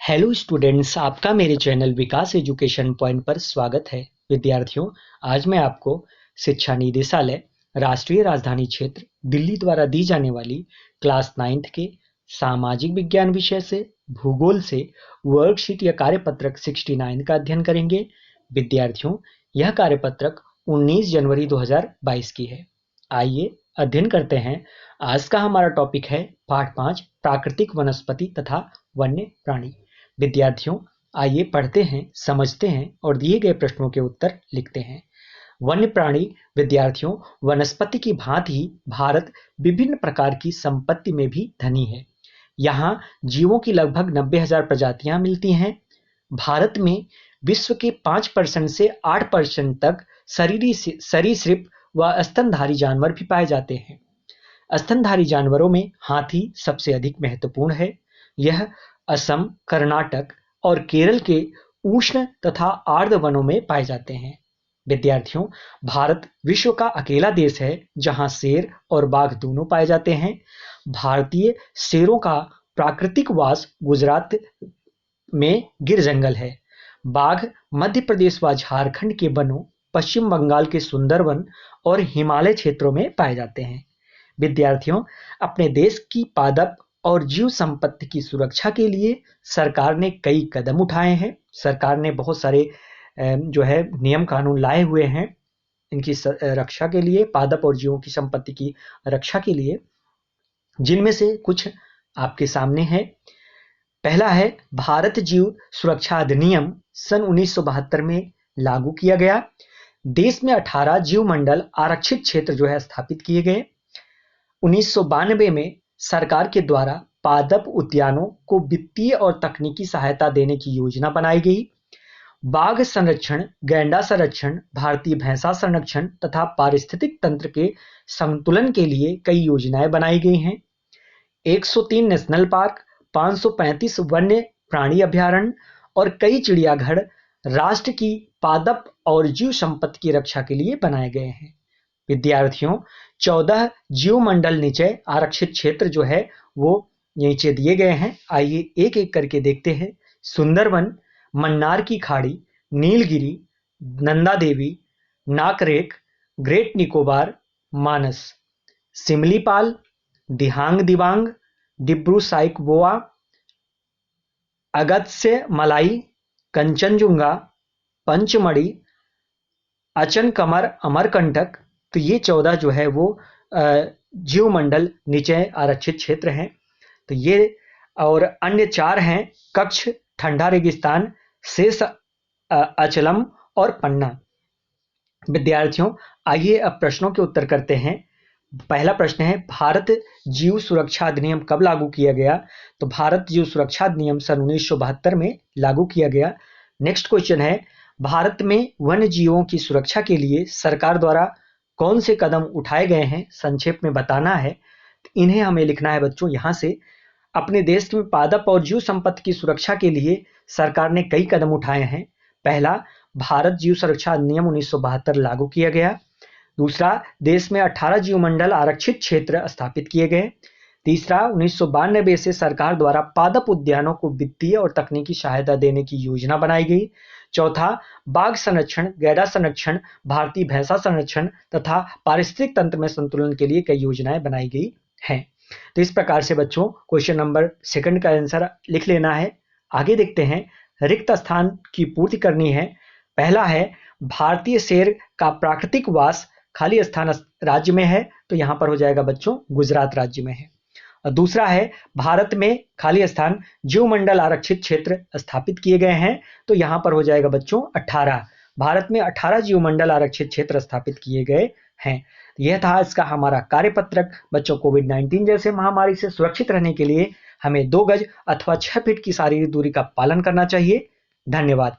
Hello students, आपका मेरे channel विकास education point पर स्वागत है। विद्यार्थियों, आज मैं आपको शिक्षा निदेशालय राष्ट्रीय राजधानी क्षेत्र दिल्ली द्वारा दी जाने वाली क्लास 9th के सामाजिक विज्ञान विषय से भूगोल से वर्कशीट या कार्यपत्रक 69 का अध्ययन करेंगे। विद्यार्थियों, यह कार्यपत्रक 19 जनवरी 2022 की है। आइए अध्ययन करते हैं। आज का हमारा टॉपिक है पाठ 5 प्राकृतिक वनस्पति तथा वन्य प्राणी। विद्यार्थियों, आइए पढ़ते हैं, समझते हैं और दिए गए प्रश्नों के उत्तर लिखते हैं। वन्य प्राणी। विद्यार्थियों, वनस्पति की भांति ही भारत विभिन्न प्रकार की संपत्ति में भी धनी है। यहाँ जीवों की लगभग 90,000 प्रजातियां मिलती हैं। भारत में विश्व के 5% से 8% तक सरीसृप व स्तनधारी जानवर भी पाए जाते हैं। स्तनधारी जानवरों में हाथी सबसे अधिक महत्वपूर्ण है। यह असम, कर्नाटक और केरल के उष्ण तथा आर्द्र वनों में पाए जाते हैं। विद्यार्थियों, भारत विश्व का अकेला देश है जहां शेर और बाघ दोनों पाए जाते हैं। भारतीय शेरों का प्राकृतिक वास गुजरात में गिर जंगल है। बाघ मध्य प्रदेश व झारखंड के वनों, पश्चिम बंगाल के सुंदरवन और हिमालय क्षेत्रों में पाए जाते हैं। विद्यार्थियों, अपने देश की पादप और जीव संपत्ति की सुरक्षा के लिए सरकार ने कई कदम उठाए हैं। सरकार ने बहुत सारे नियम कानून लाए हुए हैं इनकी रक्षा के लिए, पादप और जीवों की संपत्ति की रक्षा के लिए, जिनमें से कुछ आपके सामने है। पहला है भारत जीव सुरक्षा अधिनियम सन 1972 में लागू किया गया। देश में 18 जीव मंडल आरक्षित क्षेत्र स्थापित किए गए। 1992 में सरकार के द्वारा पादप उद्यानों को वित्तीय और तकनीकी सहायता देने की योजना बनाई गई। बाघ संरक्षण, गैंडा संरक्षण, भारतीय भैंसा संरक्षण तथा पारिस्थितिक तंत्र के संतुलन के लिए कई योजनाएं बनाई गई हैं। 103 नेशनल पार्क, 535 वन्य प्राणी अभ्यारण्य और कई चिड़ियाघर राष्ट्र की पादप और जीव संपत्ति की रक्षा के लिए बनाए गए हैं। विद्यार्थियों, 14 जीव मंडल निचय आरक्षित क्षेत्र वो नीचे दिए गए हैं। आइए एक एक करके देखते हैं। सुंदरवन, मन्नार की खाड़ी, नीलगिरी, नंदा देवी, नाकरेक, ग्रेट निकोबार, मानस, सिमलीपाल, दिहांग दिबांग, डिब्रू साइखोवा, अगस्त्य मलाई, कंचनजुंगा, पंचमढ़ी, अचनकमर, अमरकंटक। तो ये 14 वो जीव मंडल निचय आरक्षित क्षेत्र हैं। तो ये और अन्य 4 हैं कच्छ, ठंडा रेगिस्तान, शेष अचलम और पन्ना। विद्यार्थियों, आइए अब प्रश्नों के उत्तर करते हैं। पहला प्रश्न है, भारत जीव सुरक्षा अधिनियम कब लागू किया गया? तो भारत जीव सुरक्षा अधिनियम सन 1972 में लागू किया गया। नेक्स्ट क्वेश्चन है, भारत में वन्य जीवों की सुरक्षा के लिए सरकार द्वारा कौन से कदम उठाए गए हैं? संक्षेप में बताना है। इन्हें हमें लिखना है बच्चों। यहाँ से अपने देश में पादप और जीव संपत्ति की सुरक्षा के लिए सरकार ने कई कदम उठाए हैं। पहला, भारत जीव सुरक्षा अधिनियम 1972 लागू किया गया। दूसरा, देश में 18 जीव मंडल आरक्षित क्षेत्र स्थापित किए गए। तीसरा, 1992 से सरकार द्वारा पादप उद्यानों को वित्तीय और तकनीकी सहायता देने की योजना बनाई गई। चौथा, बाघ संरक्षण, गैंडा संरक्षण, भारतीय भैंसा संरक्षण तथा पारिस्थितिक तंत्र में संतुलन के लिए कई योजनाएं बनाई गई हैं। तो इस प्रकार से बच्चों क्वेश्चन नंबर 2 का आंसर लिख लेना है। आगे देखते हैं, रिक्त स्थान की पूर्ति करनी है। पहला है, भारतीय शेर का प्राकृतिक वास खाली स्थान राज्य में है, तो यहां पर हो जाएगा बच्चों गुजरात राज्य में है। और दूसरा है, भारत में खाली स्थान जीव मंडल आरक्षित क्षेत्र स्थापित किए गए हैं, तो यहां पर हो जाएगा बच्चों 18। भारत में 18 जीव मंडल आरक्षित क्षेत्र स्थापित किए गए हैं। यह था इसका हमारा कार्यपत्रक। बच्चों, कोविड-19 जैसे महामारी से सुरक्षित रहने के लिए हमें 2 गज अथवा 6 फीट की शारीरिक दूरी का पालन करना चाहिए। धन्यवाद।